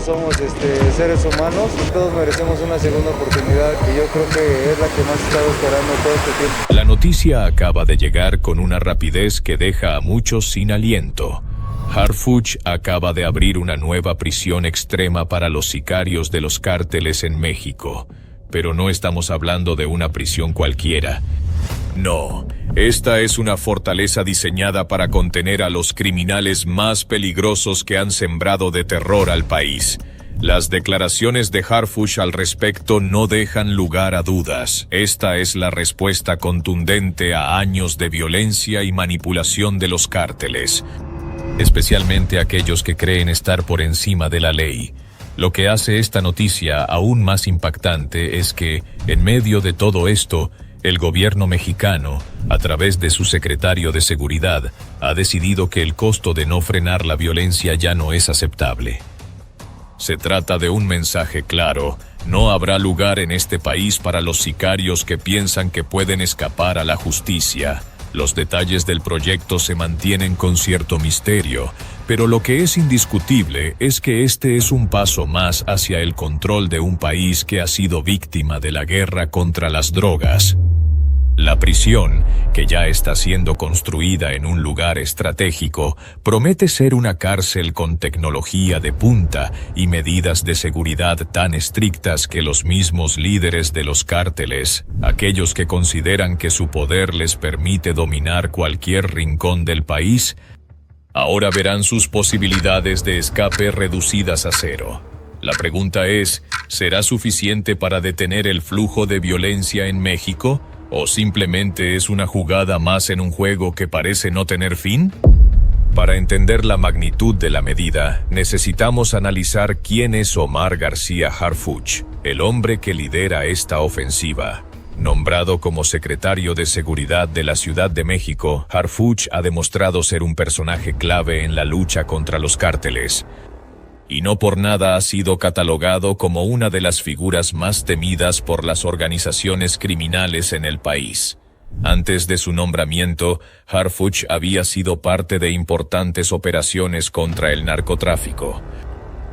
todos somos seres humanos y todos merecemos una segunda oportunidad, y yo creo que es la que más he estado esperando todo este tiempo. La noticia acaba de llegar con una rapidez que deja a muchos sin aliento. Harfuch acaba de abrir una nueva prisión extrema para los sicarios de los cárteles en México. Pero no estamos hablando de una prisión cualquiera. No, esta es una fortaleza diseñada para contener a los criminales más peligrosos que han sembrado de terror al país. Las declaraciones de Harfuch al respecto no dejan lugar a dudas. Esta es la respuesta contundente a años de violencia y manipulación de los cárteles, especialmente aquellos que creen estar por encima de la ley. Lo que hace esta noticia aún más impactante es que, en medio de todo esto, el gobierno mexicano, a través de su secretario de Seguridad, ha decidido que el costo de no frenar la violencia ya no es aceptable. Se trata de un mensaje claro: no habrá lugar en este país para los sicarios que piensan que pueden escapar a la justicia. Los detalles del proyecto se mantienen con cierto misterio, pero lo que es indiscutible es que este es un paso más hacia el control de un país que ha sido víctima de la guerra contra las drogas. La prisión, que ya está siendo construida en un lugar estratégico, promete ser una cárcel con tecnología de punta y medidas de seguridad tan estrictas que los mismos líderes de los cárteles, aquellos que consideran que su poder les permite dominar cualquier rincón del país, ahora verán sus posibilidades de escape reducidas a cero. La pregunta es, ¿será suficiente para detener el flujo de violencia en México? ¿O simplemente es una jugada más en un juego que parece no tener fin? Para entender la magnitud de la medida, necesitamos analizar quién es Omar García Harfuch, el hombre que lidera esta ofensiva. Nombrado como secretario de Seguridad de la Ciudad de México, Harfuch ha demostrado ser un personaje clave en la lucha contra los cárteles. Y no por nada ha sido catalogado como una de las figuras más temidas por las organizaciones criminales en el país. Antes de su nombramiento, Harfuch había sido parte de importantes operaciones contra el narcotráfico,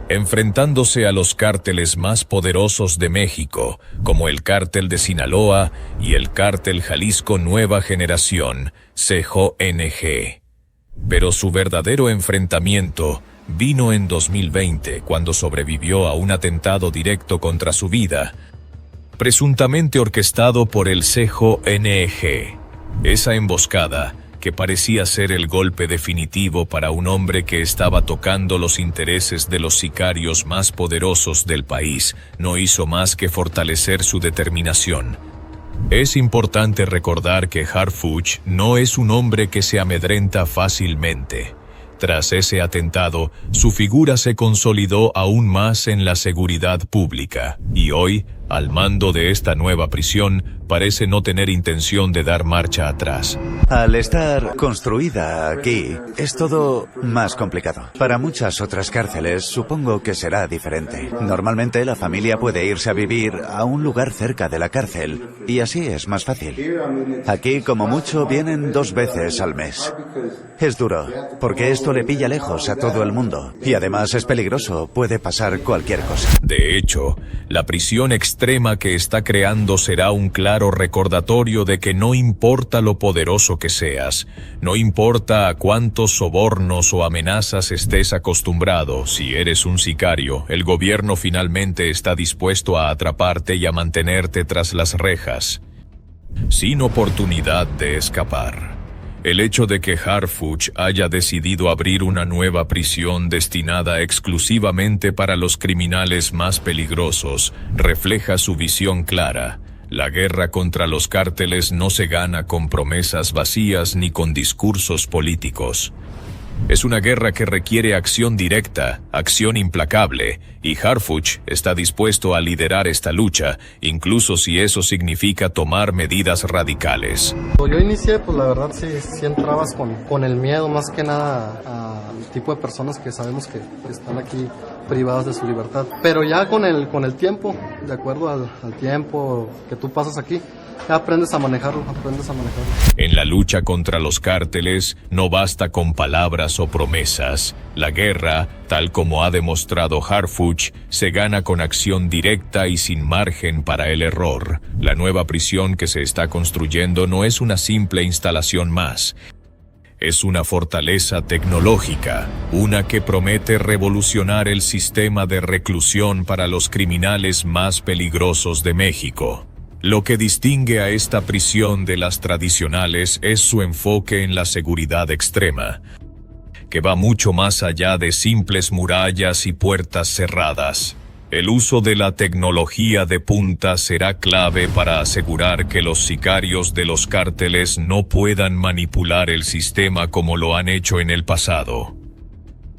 enfrentándose a los cárteles más poderosos de México, como el Cártel de Sinaloa y el Cártel Jalisco Nueva Generación, CJNG. Pero su verdadero enfrentamiento vino en 2020, cuando sobrevivió a un atentado directo contra su vida, presuntamente orquestado por el CJNG. Esa emboscada, que parecía ser el golpe definitivo para un hombre que estaba tocando los intereses de los sicarios más poderosos del país, no hizo más que fortalecer su determinación. Es importante recordar que Harfuch no es un hombre que se amedrenta fácilmente. Tras ese atentado, su figura se consolidó aún más en la seguridad pública, y hoy, al mando de esta nueva prisión, parece no tener intención de dar marcha atrás. Al estar construida aquí, es todo más complicado. Para muchas otras cárceles, supongo que será diferente. Normalmente la familia puede irse a vivir a un lugar cerca de la cárcel, y así es más fácil. Aquí, como mucho, vienen 2 veces al mes. Es duro, porque esto le pilla lejos a todo el mundo, y además es peligroso, puede pasar cualquier cosa. De hecho, la prisión extrema que está creando será un claro recordatorio de que no importa lo poderoso que seas, no importa a cuántos sobornos o amenazas estés acostumbrado, si eres un sicario, el gobierno finalmente está dispuesto a atraparte y a mantenerte tras las rejas, sin oportunidad de escapar. El hecho de que Harfuch haya decidido abrir una nueva prisión destinada exclusivamente para los criminales más peligrosos refleja su visión clara. La guerra contra los cárteles no se gana con promesas vacías ni con discursos políticos. Es una guerra que requiere acción directa, acción implacable, y Harfuch está dispuesto a liderar esta lucha, incluso si eso significa tomar medidas radicales. Yo inicié, pues la verdad sí entrabas con el miedo, más que nada al tipo de personas que sabemos que están aquí privados de su libertad. Pero ya con el tiempo, de acuerdo al tiempo que tú pasas aquí, ya aprendes a manejarlo. En la lucha contra los cárteles no basta con palabras o promesas. La guerra, tal como ha demostrado Harfuch, se gana con acción directa y sin margen para el error. La nueva prisión que se está construyendo no es una simple instalación más. Es una fortaleza tecnológica, una que promete revolucionar el sistema de reclusión para los criminales más peligrosos de México. Lo que distingue a esta prisión de las tradicionales es su enfoque en la seguridad extrema, que va mucho más allá de simples murallas y puertas cerradas. El uso de la tecnología de punta será clave para asegurar que los sicarios de los cárteles no puedan manipular el sistema como lo han hecho en el pasado.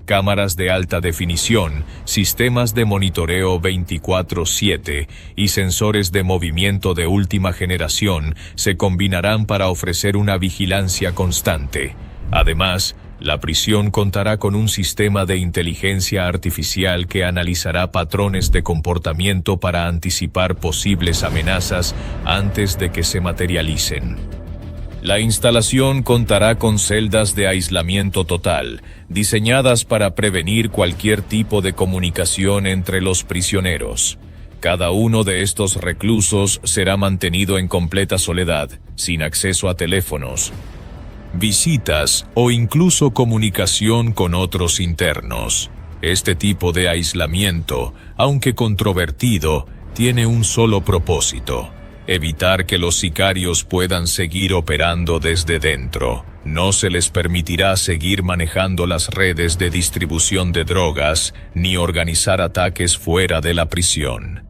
Cámaras de alta definición, sistemas de monitoreo 24/7 y sensores de movimiento de última generación se combinarán para ofrecer una vigilancia constante. Además, la prisión contará con un sistema de inteligencia artificial que analizará patrones de comportamiento para anticipar posibles amenazas antes de que se materialicen. La instalación contará con celdas de aislamiento total, diseñadas para prevenir cualquier tipo de comunicación entre los prisioneros. Cada uno de estos reclusos será mantenido en completa soledad, sin acceso a teléfonos, visitas o incluso comunicación con otros internos. Este tipo de aislamiento, aunque controvertido, tiene un solo propósito: evitar que los sicarios puedan seguir operando desde dentro. No se les permitirá seguir manejando las redes de distribución de drogas ni organizar ataques fuera de la prisión.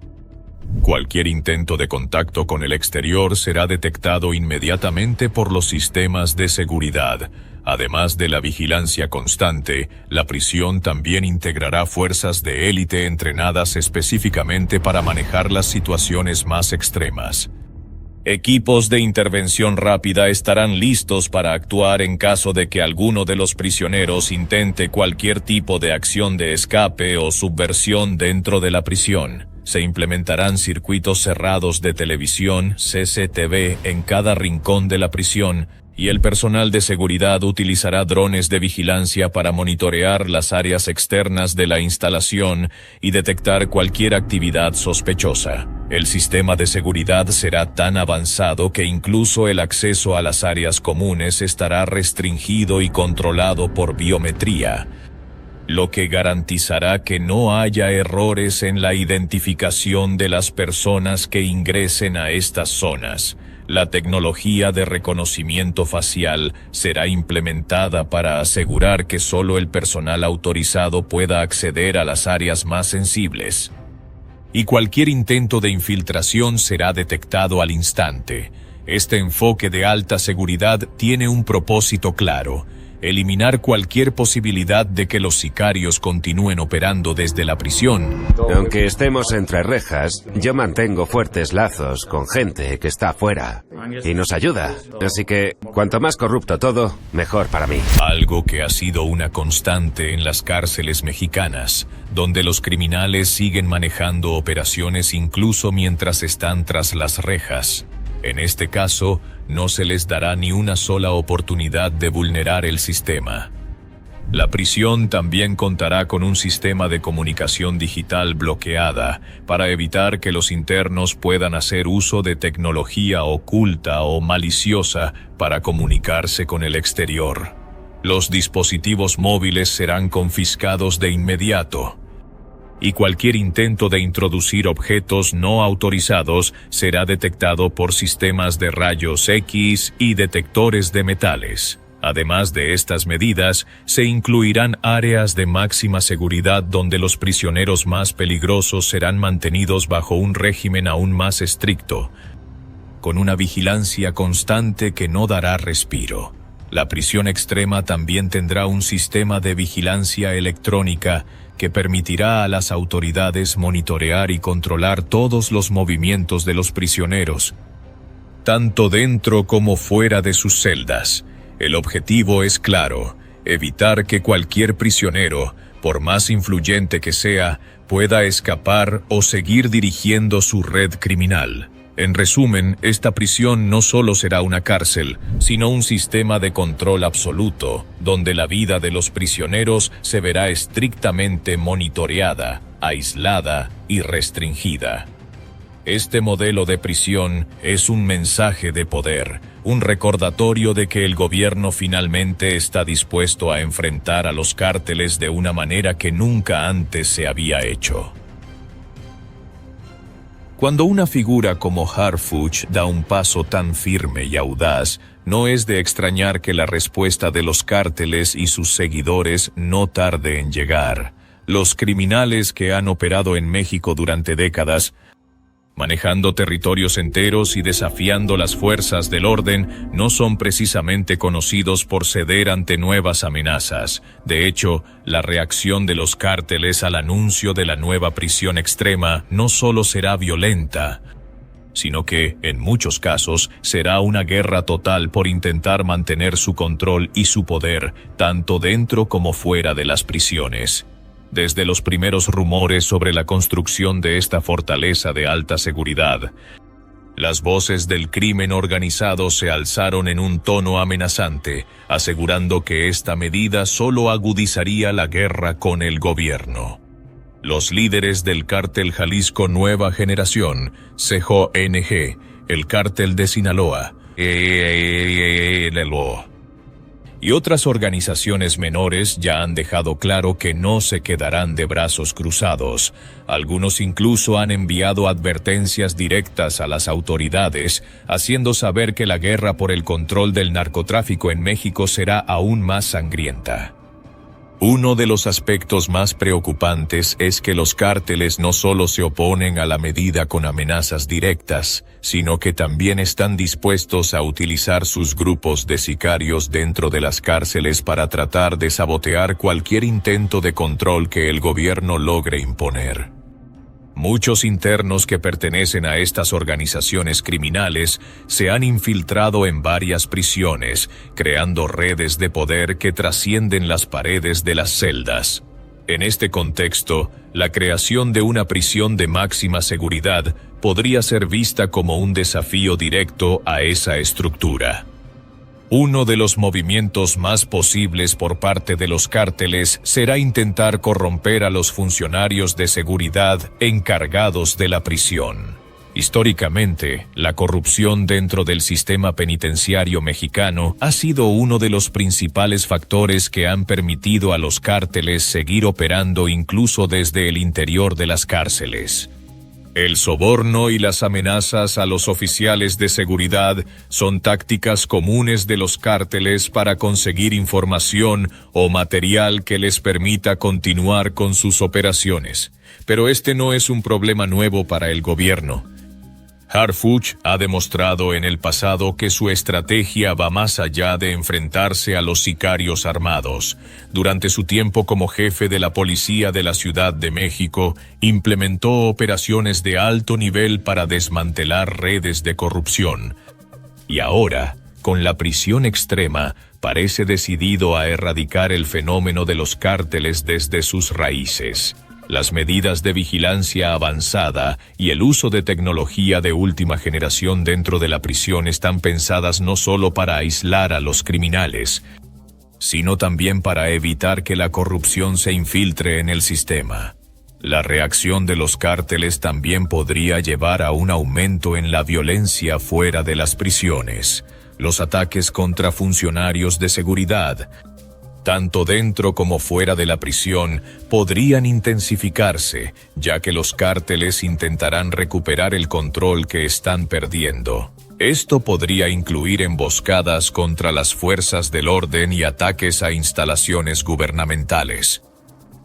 Cualquier intento de contacto con el exterior será detectado inmediatamente por los sistemas de seguridad. Además de la vigilancia constante, la prisión también integrará fuerzas de élite entrenadas específicamente para manejar las situaciones más extremas. Equipos de intervención rápida estarán listos para actuar en caso de que alguno de los prisioneros intente cualquier tipo de acción de escape o subversión dentro de la prisión. Se implementarán circuitos cerrados de televisión, CCTV, en cada rincón de la prisión, y el personal de seguridad utilizará drones de vigilancia para monitorear las áreas externas de la instalación y detectar cualquier actividad sospechosa. El sistema de seguridad será tan avanzado que incluso el acceso a las áreas comunes estará restringido y controlado por biometría, lo que garantizará que no haya errores en la identificación de las personas que ingresen a estas zonas. La tecnología de reconocimiento facial será implementada para asegurar que solo el personal autorizado pueda acceder a las áreas más sensibles. Y cualquier intento de infiltración será detectado al instante. Este enfoque de alta seguridad tiene un propósito claro: eliminar cualquier posibilidad de que los sicarios continúen operando desde la prisión. Aunque estemos entre rejas, yo mantengo fuertes lazos con gente que está afuera y nos ayuda. Así que, cuanto más corrupto todo, mejor para mí. Algo que ha sido una constante en las cárceles mexicanas, donde los criminales siguen manejando operaciones incluso mientras están tras las rejas. En este caso, no se les dará ni una sola oportunidad de vulnerar el sistema. La prisión también contará con un sistema de comunicación digital bloqueada para evitar que los internos puedan hacer uso de tecnología oculta o maliciosa para comunicarse con el exterior. Los dispositivos móviles serán confiscados de inmediato, y cualquier intento de introducir objetos no autorizados será detectado por sistemas de rayos X y detectores de metales. Además de estas medidas, se incluirán áreas de máxima seguridad donde los prisioneros más peligrosos serán mantenidos bajo un régimen aún más estricto, con una vigilancia constante que no dará respiro. La prisión extrema también tendrá un sistema de vigilancia electrónica que permitirá a las autoridades monitorear y controlar todos los movimientos de los prisioneros, tanto dentro como fuera de sus celdas. El objetivo es claro: evitar que cualquier prisionero por más influyente que sea, pueda escapar o seguir dirigiendo su red criminal. En resumen, esta prisión no solo será una cárcel, sino un sistema de control absoluto, donde la vida de los prisioneros se verá estrictamente monitoreada, aislada y restringida. Este modelo de prisión es un mensaje de poder, un recordatorio de que el gobierno finalmente está dispuesto a enfrentar a los cárteles de una manera que nunca antes se había hecho. Cuando una figura como Harfuch da un paso tan firme y audaz, no es de extrañar que la respuesta de los cárteles y sus seguidores no tarde en llegar. Los criminales que han operado en México durante décadas, manejando territorios enteros y desafiando las fuerzas del orden, no son precisamente conocidos por ceder ante nuevas amenazas. De hecho, la reacción de los cárteles al anuncio de la nueva prisión extrema no solo será violenta, sino que, en muchos casos, será una guerra total por intentar mantener su control y su poder, tanto dentro como fuera de las prisiones. Desde los primeros rumores sobre la construcción de esta fortaleza de alta seguridad, las voces del crimen organizado se alzaron en un tono amenazante, asegurando que esta medida solo agudizaría la guerra con el gobierno. Los líderes del cártel Jalisco Nueva Generación, CJNG, el cártel de Sinaloa, y otras organizaciones menores ya han dejado claro que no se quedarán de brazos cruzados. Algunos incluso han enviado advertencias directas a las autoridades, haciendo saber que la guerra por el control del narcotráfico en México será aún más sangrienta. Uno de los aspectos más preocupantes es que los cárteles no solo se oponen a la medida con amenazas directas, sino que también están dispuestos a utilizar sus grupos de sicarios dentro de las cárceles para tratar de sabotear cualquier intento de control que el gobierno logre imponer. Muchos internos que pertenecen a estas organizaciones criminales se han infiltrado en varias prisiones, creando redes de poder que trascienden las paredes de las celdas. En este contexto, la creación de una prisión de máxima seguridad podría ser vista como un desafío directo a esa estructura. Uno de los movimientos más posibles por parte de los cárteles será intentar corromper a los funcionarios de seguridad encargados de la prisión. Históricamente, la corrupción dentro del sistema penitenciario mexicano ha sido uno de los principales factores que han permitido a los cárteles seguir operando incluso desde el interior de las cárceles. El soborno y las amenazas a los oficiales de seguridad son tácticas comunes de los cárteles para conseguir información o material que les permita continuar con sus operaciones. Pero este no es un problema nuevo para el gobierno. Harfuch ha demostrado en el pasado que su estrategia va más allá de enfrentarse a los sicarios armados. Durante su tiempo como jefe de la policía de la Ciudad de México, implementó operaciones de alto nivel para desmantelar redes de corrupción. Y ahora, con la prisión extrema, parece decidido a erradicar el fenómeno de los cárteles desde sus raíces. Las medidas de vigilancia avanzada y el uso de tecnología de última generación dentro de la prisión están pensadas no solo para aislar a los criminales, sino también para evitar que la corrupción se infiltre en el sistema. La reacción de los cárteles también podría llevar a un aumento en la violencia fuera de las prisiones. Los ataques contra funcionarios de seguridad, tanto dentro como fuera de la prisión, podrían intensificarse, ya que los cárteles intentarán recuperar el control que están perdiendo. Esto podría incluir emboscadas contra las fuerzas del orden y ataques a instalaciones gubernamentales.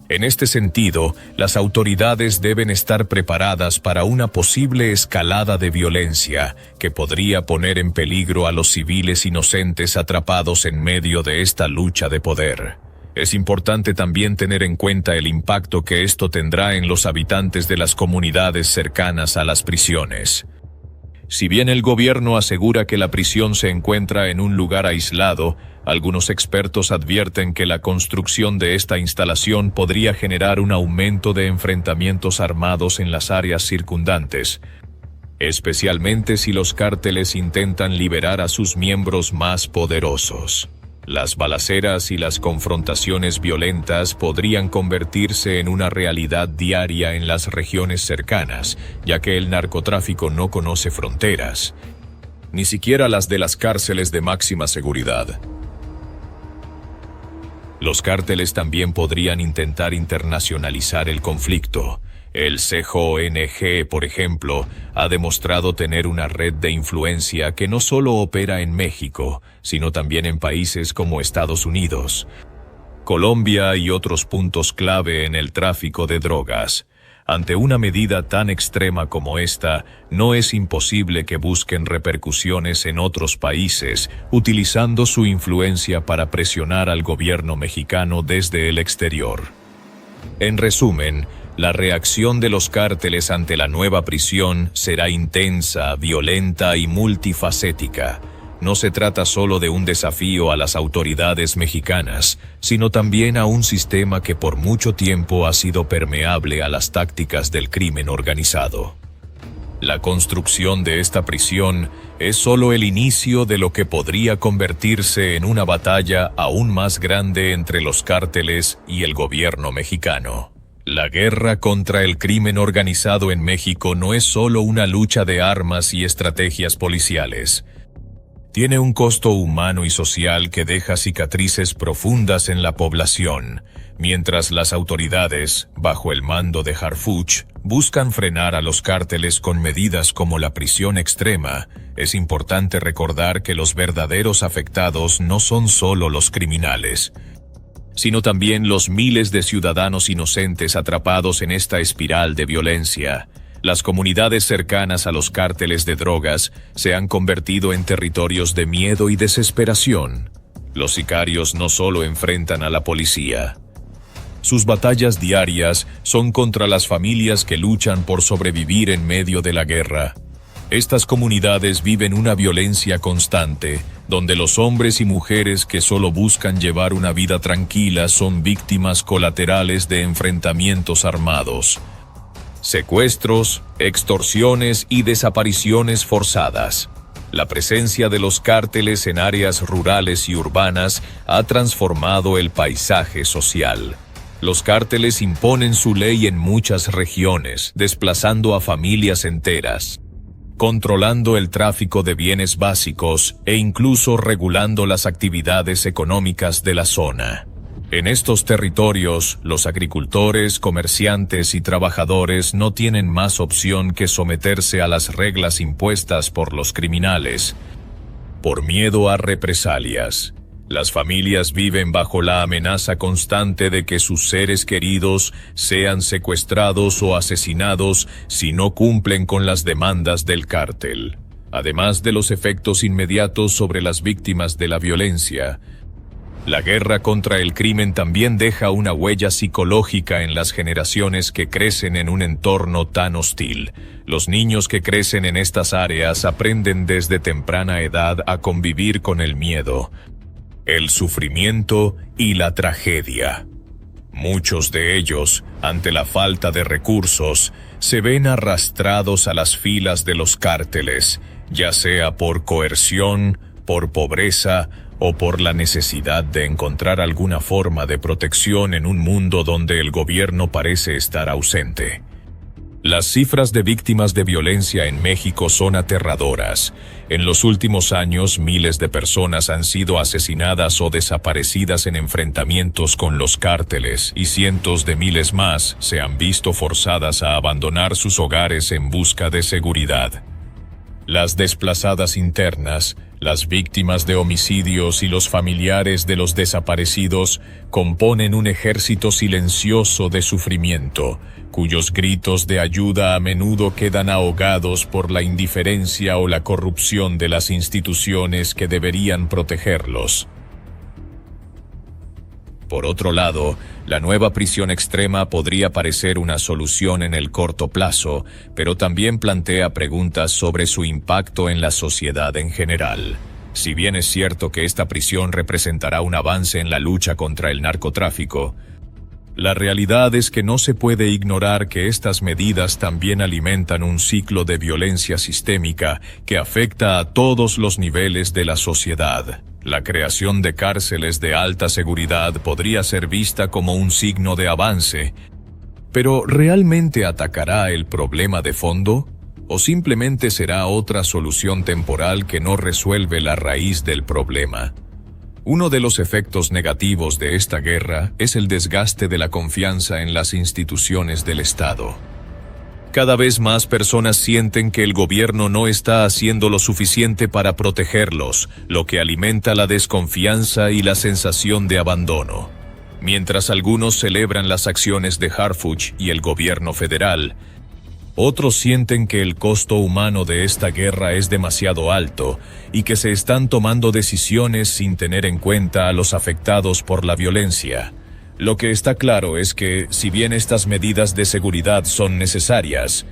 En este sentido, las autoridades deben estar preparadas para una posible escalada de violencia que podría poner en peligro a los civiles inocentes atrapados en medio de esta lucha de poder. Es importante también tener en cuenta el impacto que esto tendrá en los habitantes de las comunidades cercanas a las prisiones. Si bien el gobierno asegura que la prisión se encuentra en un lugar aislado, algunos expertos advierten que la construcción de esta instalación podría generar un aumento de enfrentamientos armados en las áreas circundantes, especialmente si los cárteles intentan liberar a sus miembros más poderosos. Las balaceras y las confrontaciones violentas podrían convertirse en una realidad diaria en las regiones cercanas, ya que el narcotráfico no conoce fronteras, ni siquiera las de las cárceles de máxima seguridad. Los cárteles también podrían intentar internacionalizar el conflicto. El CJNG, por ejemplo, ha demostrado tener una red de influencia que no solo opera en México, sino también en países como Estados Unidos, Colombia y otros puntos clave en el tráfico de drogas. Ante una medida tan extrema como esta, no es imposible que busquen repercusiones en otros países, utilizando su influencia para presionar al gobierno mexicano desde el exterior. En resumen, la reacción de los cárteles ante la nueva prisión será intensa, violenta y multifacética. No se trata solo de un desafío a las autoridades mexicanas, sino también a un sistema que por mucho tiempo ha sido permeable a las tácticas del crimen organizado. La construcción de esta prisión es solo el inicio de lo que podría convertirse en una batalla aún más grande entre los cárteles y el gobierno mexicano. La guerra contra el crimen organizado en México no es solo una lucha de armas y estrategias policiales. Tiene un costo humano y social que deja cicatrices profundas en la población, mientras las autoridades, bajo el mando de Harfuch, buscan frenar a los cárteles con medidas como la prisión extrema. Es importante recordar que los verdaderos afectados no son solo los criminales, sino también los miles de ciudadanos inocentes atrapados en esta espiral de violencia. Las comunidades cercanas a los cárteles de drogas se han convertido en territorios de miedo y desesperación. Los sicarios no solo enfrentan a la policía. Sus batallas diarias son contra las familias que luchan por sobrevivir en medio de la guerra. Estas comunidades viven una violencia constante, donde los hombres y mujeres que solo buscan llevar una vida tranquila son víctimas colaterales de enfrentamientos armados, secuestros, extorsiones y desapariciones forzadas. La presencia de los cárteles en áreas rurales y urbanas ha transformado el paisaje social. Los cárteles imponen su ley en muchas regiones, desplazando a familias enteras, controlando el tráfico de bienes básicos e incluso regulando las actividades económicas de la zona. En estos territorios, los agricultores, comerciantes y trabajadores no tienen más opción que someterse a las reglas impuestas por los criminales, por miedo a represalias. Las familias viven bajo la amenaza constante de que sus seres queridos sean secuestrados o asesinados si no cumplen con las demandas del cártel. Además de los efectos inmediatos sobre las víctimas de la violencia, la guerra contra el crimen también deja una huella psicológica en las generaciones que crecen en un entorno tan hostil. Los niños que crecen en estas áreas aprenden desde temprana edad a convivir con el miedo, el sufrimiento y la tragedia. Muchos de ellos, ante la falta de recursos, se ven arrastrados a las filas de los cárteles, ya sea por coerción, por pobreza o por la necesidad de encontrar alguna forma de protección en un mundo donde el gobierno parece estar ausente. Las cifras de víctimas de violencia en México son aterradoras. En los últimos años, miles de personas han sido asesinadas o desaparecidas en enfrentamientos con los cárteles, y cientos de miles más se han visto forzadas a abandonar sus hogares en busca de seguridad. Las desplazadas internas, las víctimas de homicidios y los familiares de los desaparecidos componen un ejército silencioso de sufrimiento, cuyos gritos de ayuda a menudo quedan ahogados por la indiferencia o la corrupción de las instituciones que deberían protegerlos. Por otro lado, la nueva prisión extrema podría parecer una solución en el corto plazo, pero también plantea preguntas sobre su impacto en la sociedad en general. Si bien es cierto que esta prisión representará un avance en la lucha contra el narcotráfico, la realidad es que no se puede ignorar que estas medidas también alimentan un ciclo de violencia sistémica que afecta a todos los niveles de la sociedad. La creación de cárceles de alta seguridad podría ser vista como un signo de avance, pero ¿realmente atacará el problema de fondo? ¿O simplemente será otra solución temporal que no resuelve la raíz del problema? Uno de los efectos negativos de esta guerra es el desgaste de la confianza en las instituciones del Estado. Cada vez más personas sienten que el gobierno no está haciendo lo suficiente para protegerlos, lo que alimenta la desconfianza y la sensación de abandono. Mientras algunos celebran las acciones de Harfuch y el gobierno federal, otros sienten que el costo humano de esta guerra es demasiado alto y que se están tomando decisiones sin tener en cuenta a los afectados por la violencia. Lo que está claro es que, si bien estas medidas de seguridad son necesarias,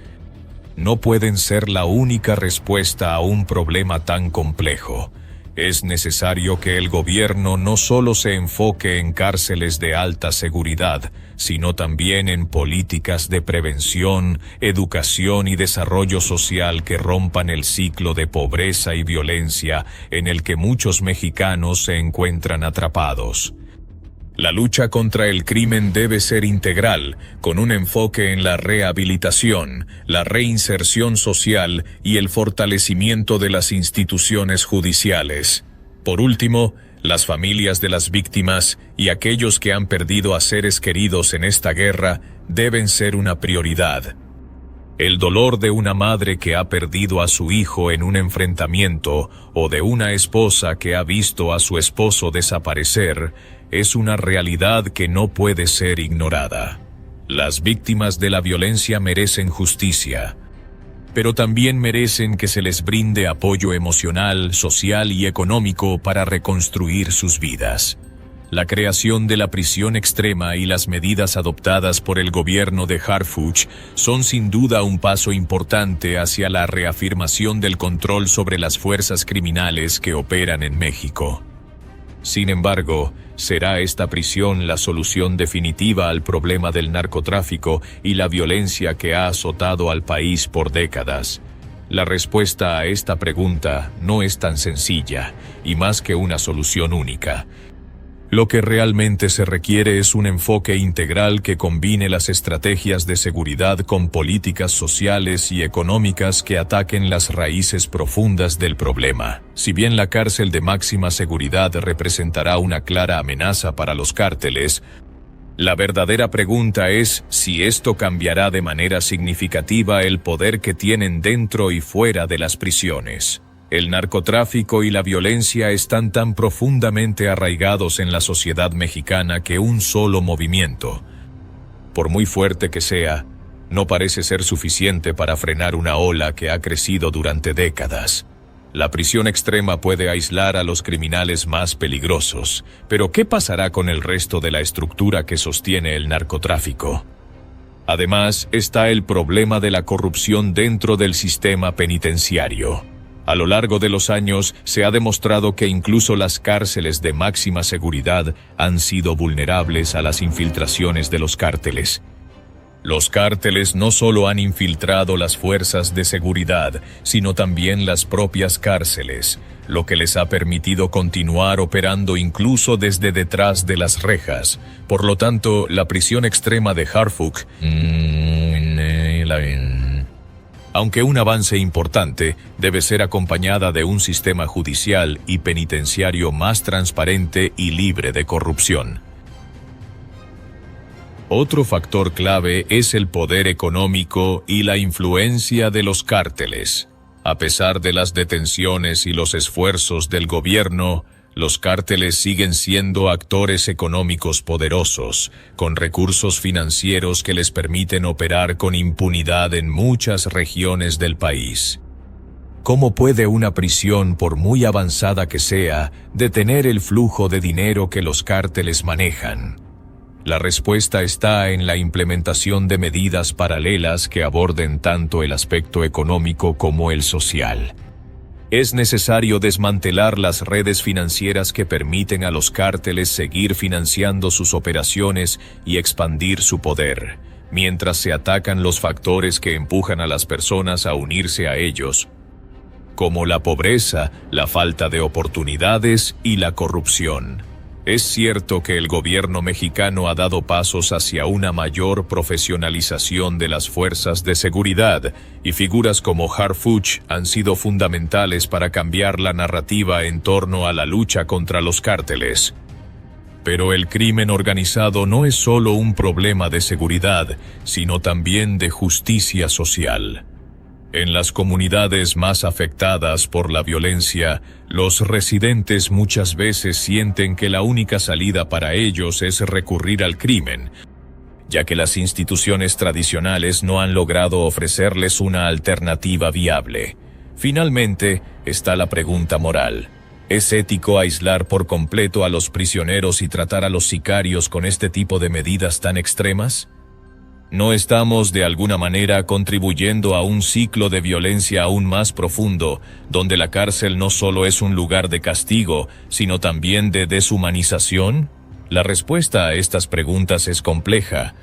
no pueden ser la única respuesta a un problema tan complejo. Es necesario que el gobierno no solo se enfoque en cárceles de alta seguridad, sino también en políticas de prevención, educación y desarrollo social que rompan el ciclo de pobreza y violencia en el que muchos mexicanos se encuentran atrapados. La lucha contra el crimen debe ser integral, con un enfoque en la rehabilitación, la reinserción social y el fortalecimiento de las instituciones judiciales. Por último, las familias de las víctimas y aquellos que han perdido a seres queridos en esta guerra deben ser una prioridad. El dolor de una madre que ha perdido a su hijo en un enfrentamiento o de una esposa que ha visto a su esposo desaparecer es una realidad que no puede ser ignorada. Las víctimas de la violencia merecen justicia, pero también merecen que se les brinde apoyo emocional, social y económico para reconstruir sus vidas. La creación de la prisión extrema y las medidas adoptadas por el gobierno de Harfuch son sin duda un paso importante hacia la reafirmación del control sobre las fuerzas criminales que operan en México. Sin embargo, ¿será esta prisión la solución definitiva al problema del narcotráfico y la violencia que ha azotado al país por décadas? La respuesta a esta pregunta no es tan sencilla, y más que una solución única. Lo que realmente se requiere es un enfoque integral que combine las estrategias de seguridad con políticas sociales y económicas que ataquen las raíces profundas del problema. Si bien la cárcel de máxima seguridad representará una clara amenaza para los cárteles, la verdadera pregunta es si esto cambiará de manera significativa el poder que tienen dentro y fuera de las prisiones. El narcotráfico y la violencia están tan profundamente arraigados en la sociedad mexicana que un solo movimiento, por muy fuerte que sea, no parece ser suficiente para frenar una ola que ha crecido durante décadas. La prisión extrema puede aislar a los criminales más peligrosos, pero ¿qué pasará con el resto de la estructura que sostiene el narcotráfico? Además, está el problema de la corrupción dentro del sistema penitenciario. A lo largo de los años se ha demostrado que incluso las cárceles de máxima seguridad han sido vulnerables a las infiltraciones de los cárteles. Los cárteles no solo han infiltrado las fuerzas de seguridad, sino también las propias cárceles, lo que les ha permitido continuar operando incluso desde detrás de las rejas. Por lo tanto, la prisión extrema de Harfuch, aunque un avance importante, debe ser acompañada de un sistema judicial y penitenciario más transparente y libre de corrupción. Otro factor clave es el poder económico y la influencia de los cárteles. A pesar de las detenciones y los esfuerzos del gobierno, los cárteles siguen siendo actores económicos poderosos, con recursos financieros que les permiten operar con impunidad en muchas regiones del país. ¿Cómo puede una prisión, por muy avanzada que sea, detener el flujo de dinero que los cárteles manejan? La respuesta está en la implementación de medidas paralelas que aborden tanto el aspecto económico como el social. Es necesario desmantelar las redes financieras que permiten a los cárteles seguir financiando sus operaciones y expandir su poder, mientras se atacan los factores que empujan a las personas a unirse a ellos, como la pobreza, la falta de oportunidades y la corrupción. Es cierto que el gobierno mexicano ha dado pasos hacia una mayor profesionalización de las fuerzas de seguridad, y figuras como Harfuch han sido fundamentales para cambiar la narrativa en torno a la lucha contra los cárteles. Pero el crimen organizado no es solo un problema de seguridad, sino también de justicia social. En las comunidades más afectadas por la violencia, los residentes muchas veces sienten que la única salida para ellos es recurrir al crimen, ya que las instituciones tradicionales no han logrado ofrecerles una alternativa viable. Finalmente, está la pregunta moral. ¿Es ético aislar por completo a los prisioneros y tratar a los sicarios con este tipo de medidas tan extremas? ¿No estamos de alguna manera contribuyendo a un ciclo de violencia aún más profundo, donde la cárcel no solo es un lugar de castigo, sino también de deshumanización? La respuesta a estas preguntas es compleja,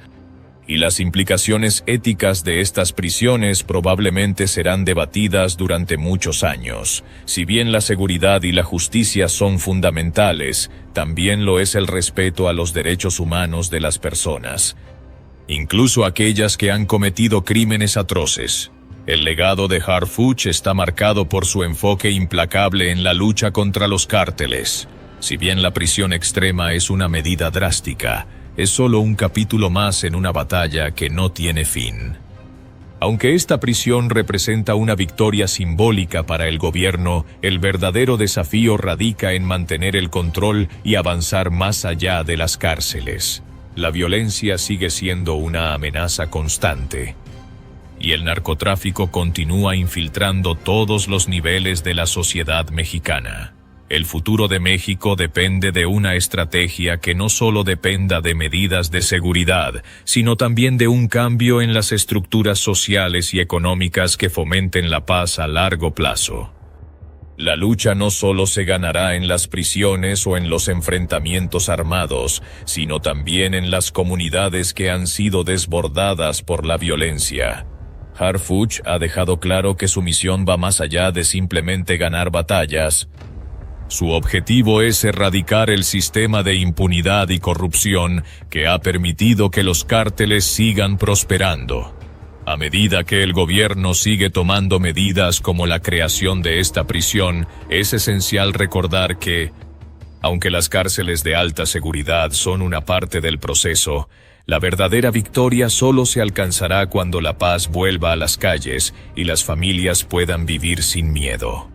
y las implicaciones éticas de estas prisiones probablemente serán debatidas durante muchos años. Si bien la seguridad y la justicia son fundamentales, también lo es el respeto a los derechos humanos de las personas, incluso aquellas que han cometido crímenes atroces. El legado de Harfuch está marcado por su enfoque implacable en la lucha contra los cárteles. Si bien la prisión extrema es una medida drástica, es solo un capítulo más en una batalla que no tiene fin. Aunque esta prisión representa una victoria simbólica para el gobierno, el verdadero desafío radica en mantener el control y avanzar más allá de las cárceles. La violencia sigue siendo una amenaza constante, y el narcotráfico continúa infiltrando todos los niveles de la sociedad mexicana. El futuro de México depende de una estrategia que no solo dependa de medidas de seguridad, sino también de un cambio en las estructuras sociales y económicas que fomenten la paz a largo plazo. La lucha no solo se ganará en las prisiones o en los enfrentamientos armados, sino también en las comunidades que han sido desbordadas por la violencia. Harfuch ha dejado claro que su misión va más allá de simplemente ganar batallas. Su objetivo es erradicar el sistema de impunidad y corrupción que ha permitido que los cárteles sigan prosperando. A medida que el gobierno sigue tomando medidas como la creación de esta prisión, es esencial recordar que, aunque las cárceles de alta seguridad son una parte del proceso, la verdadera victoria solo se alcanzará cuando la paz vuelva a las calles y las familias puedan vivir sin miedo.